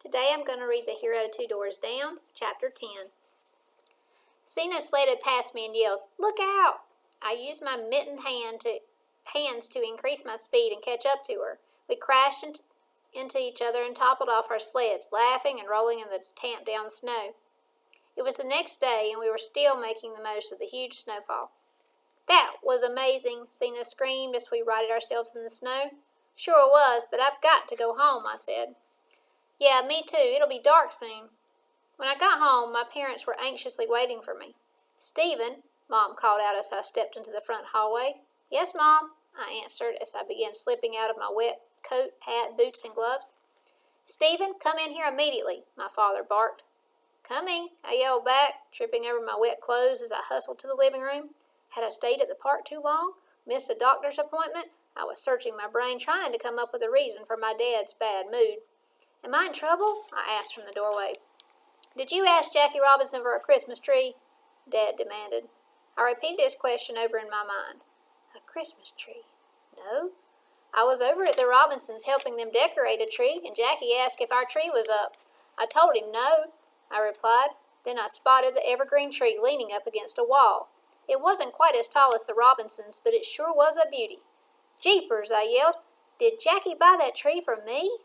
Today I'm going to read The Hero Two Doors Down, Chapter 10. Cena sledded past me and yelled, "Look out!" I used my mittened hands to increase my speed and catch up to her. We crashed into each other and toppled off our sleds, laughing and rolling in the tamped down snow. It was the next day, and we were still making the most of the huge snowfall. "That was amazing," Cena screamed as we righted ourselves in the snow. "Sure was, but I've got to go home," I said. "Yeah, me too. It'll be dark soon." When I got home, my parents were anxiously waiting for me. "Stephen," Mom called out as I stepped into the front hallway. "Yes, Mom," I answered as I began slipping out of my wet coat, hat, boots, and gloves. "Stephen, come in here immediately," my father barked. "Coming," I yelled back, tripping over my wet clothes as I hustled to the living room. Had I stayed at the park too long? Missed a doctor's appointment? I was searching my brain, trying to come up with a reason for my dad's bad mood. "Am I in trouble?" I asked from the doorway. "Did you ask Jackie Robinson for a Christmas tree?" Dad demanded. I repeated his question over in my mind. A Christmas tree? No. I was over at the Robinsons helping them decorate a tree, and Jackie asked if our tree was up. I told him no, I replied. Then I spotted the evergreen tree leaning up against a wall. It wasn't quite as tall as the Robinsons, but it sure was a beauty. "Jeepers," I yelled. "Did Jackie buy that tree for me?"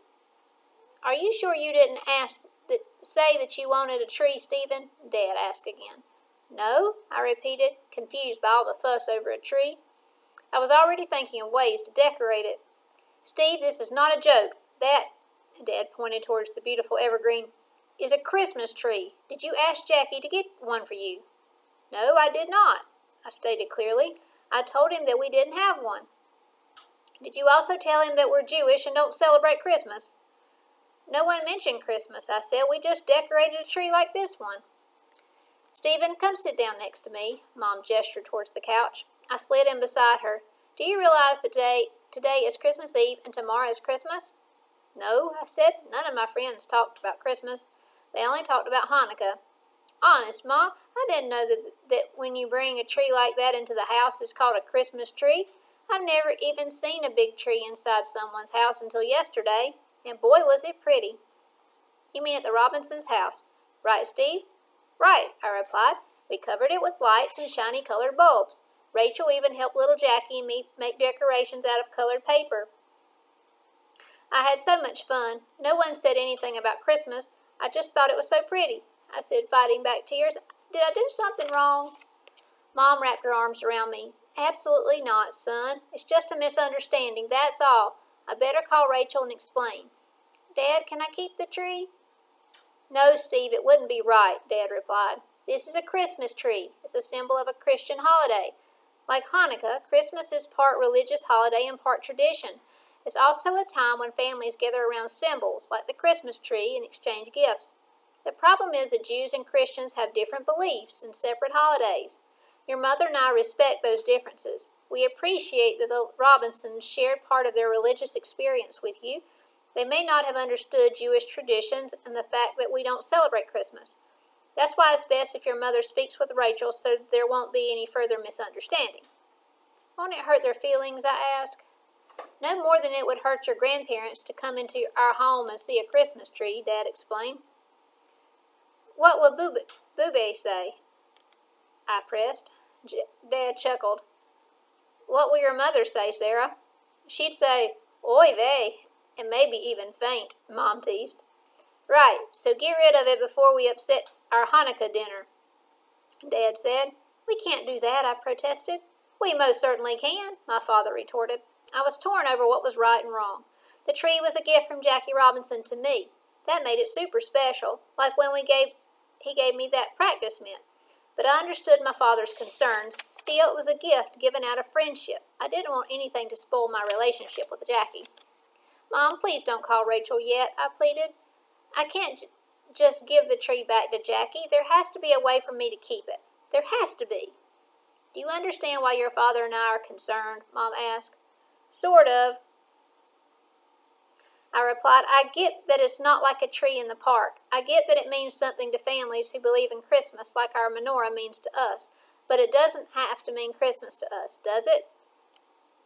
"Are you sure you didn't say that you wanted a tree, Stephen?" Dad asked again. "No," I repeated, confused by all the fuss over a tree. I was already thinking of ways to decorate it. "Steve, this is not a joke. That," Dad pointed towards the beautiful evergreen, "is a Christmas tree. Did you ask Jackie to get one for you?" "No, I did not," I stated clearly. "I told him that we didn't have one." "Did you also tell him that we're Jewish and don't celebrate Christmas?" "No one mentioned Christmas," I said. "We just decorated a tree like this one." "Stephen, come sit down next to me." Mom gestured towards the couch. I slid in beside her. "Do you realize that today is Christmas Eve and tomorrow is Christmas?" "No," I said. "None of my friends talked about Christmas. They only talked about Hanukkah." "Honest, Ma, I didn't know that when you bring a tree like that into the house, it's called a Christmas tree. I've never even seen a big tree inside someone's house until yesterday. And boy, was it pretty." "You mean at the Robinsons' house?" "Right, Steve?" "Right," I replied. "We covered it with lights and shiny colored bulbs. Rachel even helped little Jackie and me make decorations out of colored paper. I had so much fun. No one said anything about Christmas. I just thought it was so pretty," I said, fighting back tears. "Did I do something wrong?" Mom wrapped her arms around me. "Absolutely not, son. It's just a misunderstanding, that's all. I better call Rachel and explain." "Dad, can I keep the tree?" "No, Steve, it wouldn't be right," Dad replied. "This is a Christmas tree. It's a symbol of a Christian holiday. Like Hanukkah, Christmas is part religious holiday and part tradition. It's also a time when families gather around symbols, like the Christmas tree, and exchange gifts. The problem is that Jews and Christians have different beliefs and separate holidays. Your mother and I respect those differences. We appreciate that the Robinsons shared part of their religious experience with you. They may not have understood Jewish traditions and the fact that we don't celebrate Christmas. That's why it's best if your mother speaks with Rachel so that there won't be any further misunderstanding." "Won't it hurt their feelings?" I asked. "No more than it would hurt your grandparents to come into our home and see a Christmas tree," Dad explained. "What would Bube say?" I pressed. Dad chuckled. "What will your mother say, Sarah?" "She'd say, 'Oy vey,' and maybe even faint," Mom teased. "Right, so get rid of it before we upset our Hanukkah dinner," Dad said. "We can't do that," I protested. "We most certainly can," my father retorted. I was torn over what was right and wrong. The tree was a gift from Jackie Robinson to me. That made it super special, like when he gave me that practice mitt. But I understood my father's concerns. Still, it was a gift given out of friendship. I didn't want anything to spoil my relationship with Jackie. "Mom, please don't call Rachel yet," I pleaded. "I can't just give the tree back to Jackie. There has to be a way for me to keep it. There has to be." "Do you understand why your father and I are concerned?" Mom asked. "Sort of," I replied. "I get that it's not like a tree in the park. I get that it means something to families who believe in Christmas like our menorah means to us. But it doesn't have to mean Christmas to us, does it?"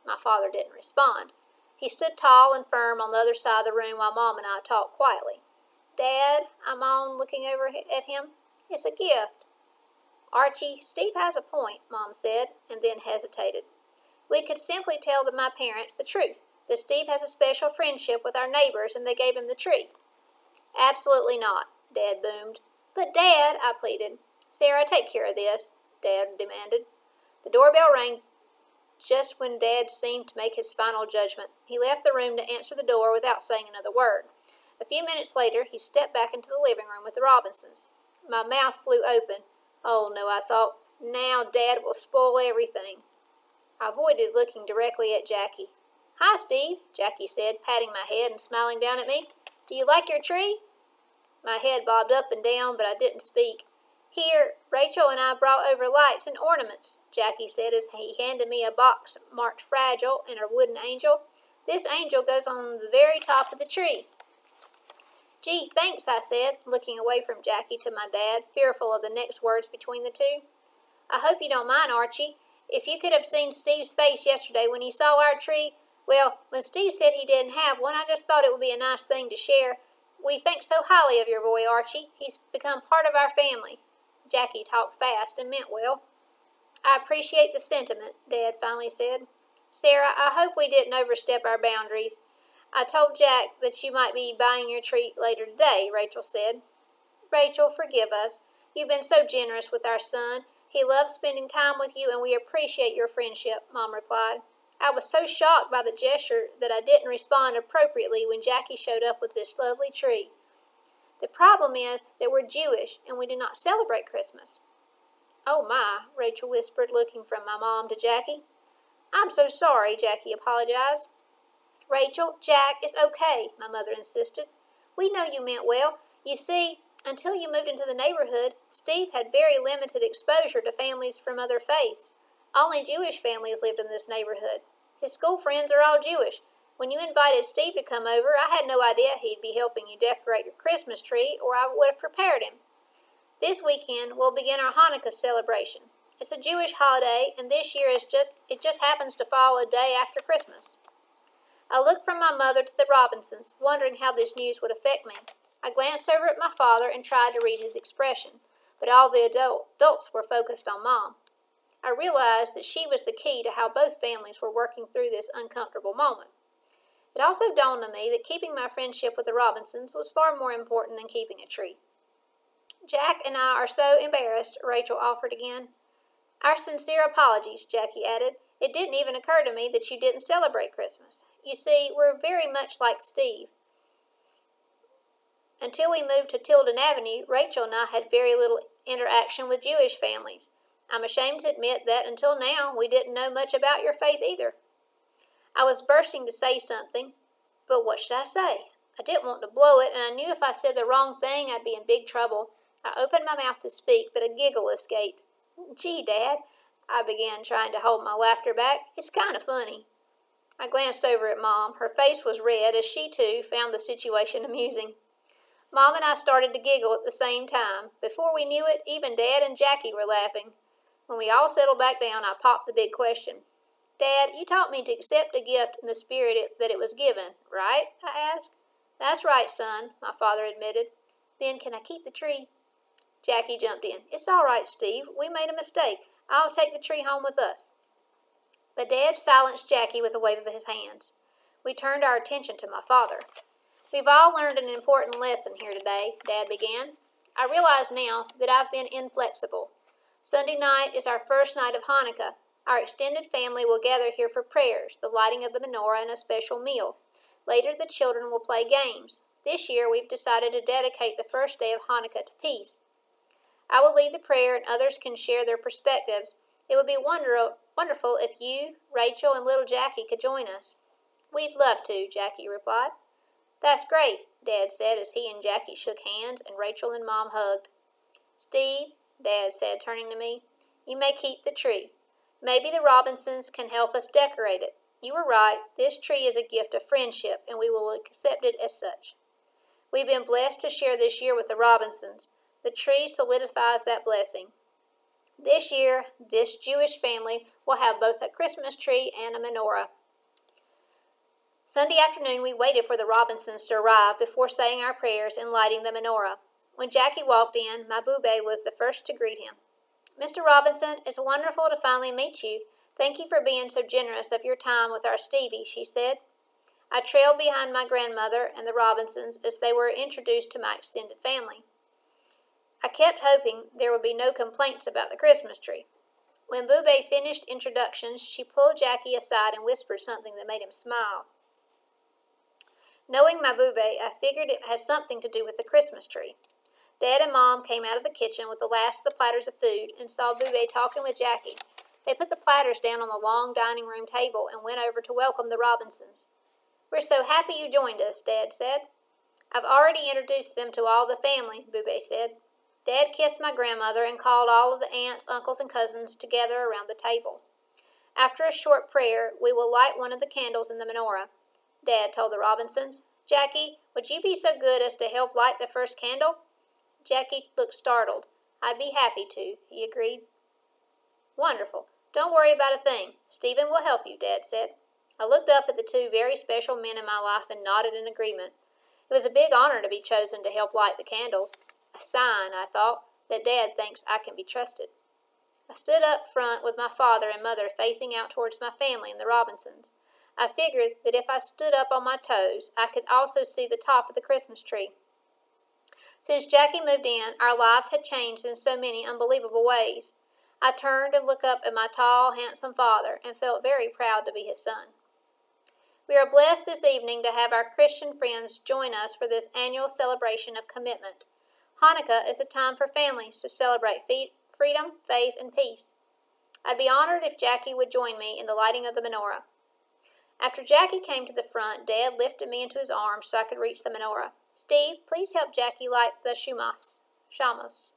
My father didn't respond. He stood tall and firm on the other side of the room while Mom and I talked quietly. Dad, I moaned, looking over at him. It's a gift. Archie, Steve has a point, Mom said, and then hesitated. We could simply tell my parents the truth, that Steve has a special friendship with our neighbors and they gave him the tree. Absolutely not, Dad boomed. But Dad, I pleaded. Sarah, take care of this, Dad demanded. The doorbell rang just when Dad seemed to make his final judgment. He left the room to answer the door without saying another word. A few minutes later, he stepped back into the living room with the Robinsons. My mouth flew open. Oh no, I thought, now Dad will spoil everything. I avoided looking directly at Jackie. Hi, Steve, Jackie said, patting my head and smiling down at me. Do you like your tree? My head bobbed up and down, but I didn't speak. Here, Rachel and I brought over lights and ornaments, Jackie said as he handed me a box marked Fragile and a wooden angel. This angel goes on the very top of the tree. Gee, thanks, I said, looking away from Jackie to my dad, fearful of the next words between the two. I hope you don't mind, Archie. If you could have seen Steve's face yesterday when he saw our tree, well, when Steve said he didn't have one, I just thought it would be a nice thing to share. We think so highly of your boy, Archie. He's become part of our family. Jackie talked fast and meant well. I appreciate the sentiment, Dad finally said. Sarah, I hope we didn't overstep our boundaries. I told Jack that you might be buying your treat later today, Rachel said. Rachel, forgive us. You've been so generous with our son. He loves spending time with you, and we appreciate your friendship, Mom replied. I was so shocked by the gesture that I didn't respond appropriately when Jackie showed up with this lovely tree. The problem is that we're Jewish, and we do not celebrate Christmas. Oh my, Rachel whispered, looking from my mom to Jackie. I'm so sorry, Jackie apologized. Rachel, Jack, it's okay, my mother insisted. We know you meant well. You see, until you moved into the neighborhood, Steve had very limited exposure to families from other faiths. Only Jewish families lived in this neighborhood. His school friends are all Jewish. When you invited Steve to come over, I had no idea he'd be helping you decorate your Christmas tree, or I would have prepared him. This weekend, we'll begin our Hanukkah celebration. It's a Jewish holiday, and this year it just happens to fall a day after Christmas. I looked from my mother to the Robinsons, wondering how this news would affect me. I glanced over at my father and tried to read his expression, but all the adults were focused on Mom. I realized that she was the key to how both families were working through this uncomfortable moment. It also dawned on me that keeping my friendship with the Robinsons was far more important than keeping a tree. Jack and I are so embarrassed, Rachel offered again. Our sincere apologies, Jackie added. It didn't even occur to me that you didn't celebrate Christmas. You see, we're very much like Steve. Until we moved to Tilden Avenue, Rachel and I had very little interaction with Jewish families. I'm ashamed to admit that until now we didn't know much about your faith either. I was bursting to say something, but what should I say? I didn't want to blow it, and I knew if I said the wrong thing I'd be in big trouble. I opened my mouth to speak, but a giggle escaped. Gee, Dad, I began, trying to hold my laughter back. It's kind of funny. I glanced over at Mom. Her face was red as she, too, found the situation amusing. Mom and I started to giggle at the same time. Before we knew it, even Dad and Jackie were laughing. When we all settled back down, I popped the big question. Dad, you taught me to accept a gift in the spirit that it was given, right? I asked. That's right, son, my father admitted. Then can I keep the tree? Jackie jumped in. It's all right, Steve. We made a mistake. I'll take the tree home with us. But Dad silenced Jackie with a wave of his hands. We turned our attention to my father. We've all learned an important lesson here today, Dad began. I realize now that I've been inflexible. Sunday night is our first night of Hanukkah. Our extended family will gather here for prayers, the lighting of the menorah, and a special meal. Later, the children will play games. This year, we've decided to dedicate the first day of Hanukkah to peace. I will lead the prayer and others can share their perspectives. It would be wonderful if you, Rachel, and little Jackie could join us. We'd love to, Jackie replied. That's great, Dad said as he and Jackie shook hands and Rachel and Mom hugged. Steve, Dad said, turning to me, you may keep the tree. Maybe the Robinsons can help us decorate it. You were right, this tree is a gift of friendship, and we will accept it as such. We've been blessed to share this year with the Robinsons. The tree solidifies that blessing. This year, this Jewish family will have both a Christmas tree and a menorah. Sunday afternoon we waited for the Robinsons to arrive before saying our prayers and lighting the menorah. When Jackie walked in, my boobay was the first to greet him. "Mr. Robinson, it's wonderful to finally meet you. Thank you for being so generous of your time with our Stevie," she said. I trailed behind my grandmother and the Robinsons as they were introduced to my extended family. I kept hoping there would be no complaints about the Christmas tree. When Boobay finished introductions, she pulled Jackie aside and whispered something that made him smile. Knowing my Boobay, I figured it had something to do with the Christmas tree. Dad and Mom came out of the kitchen with the last of the platters of food and saw Boobay talking with Jackie. They put the platters down on the long dining room table and went over to welcome the Robinsons. "We're so happy you joined us," Dad said. "I've already introduced them to all the family," Boobay said. Dad kissed my grandmother and called all of the aunts, uncles, and cousins together around the table. After a short prayer, we will light one of the candles in the menorah. Dad told the Robinsons. "Jackie, would you be so good as to help light the first candle?" Jackie looked startled. "I'd be happy to," he agreed. "Wonderful. Don't worry about a thing. Stephen will help you," Dad said. I looked up at the two very special men in my life and nodded in agreement. It was a big honor to be chosen to help light the candles. A sign, I thought, that Dad thinks I can be trusted. I stood up front with my father and mother facing out towards my family and the Robinsons. I figured that if I stood up on my toes, I could also see the top of the Christmas tree. Since Jackie moved in, our lives had changed in so many unbelievable ways. I turned and looked up at my tall, handsome father and felt very proud to be his son. We are blessed this evening to have our Christian friends join us for this annual celebration of commitment. Hanukkah is a time for families to celebrate freedom, faith, and peace. I'd be honored if Jackie would join me in the lighting of the menorah. After Jackie came to the front, Dad lifted me into his arms so I could reach the menorah. "Steve, please help Jackie light the shamos."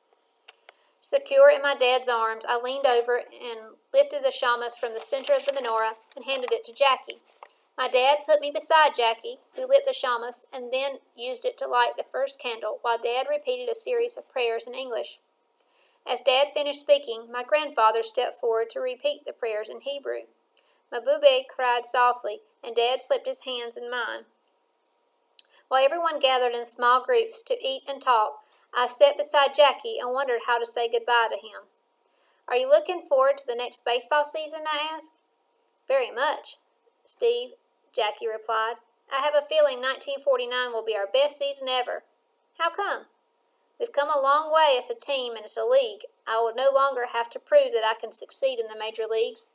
Secure in my dad's arms, I leaned over and lifted the shamos from the center of the menorah and handed it to Jackie. My dad put me beside Jackie, who lit the shamos and then used it to light the first candle, while Dad repeated a series of prayers in English. As Dad finished speaking, my grandfather stepped forward to repeat the prayers in Hebrew. My boobay cried softly, and Dad slipped his hands in mine. While everyone gathered in small groups to eat and talk, I sat beside Jackie and wondered how to say goodbye to him. "Are you looking forward to the next baseball season?" I asked. "Very much, Steve," Jackie replied. "I have a feeling 1949 will be our best season ever." "How come?" "We've come a long way as a team and as a league. I will no longer have to prove that I can succeed in the major leagues.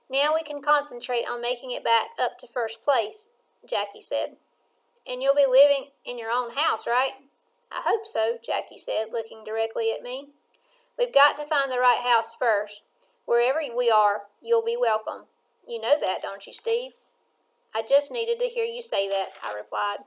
Now we can concentrate on making it back up to first place," Jackie said. "And you'll be living in your own house, right?" "I hope so," Jackie said, looking directly at me. "We've got to find the right house first. Wherever we are, you'll be welcome. You know that, don't you, Steve?" "I just needed to hear you say that," I replied.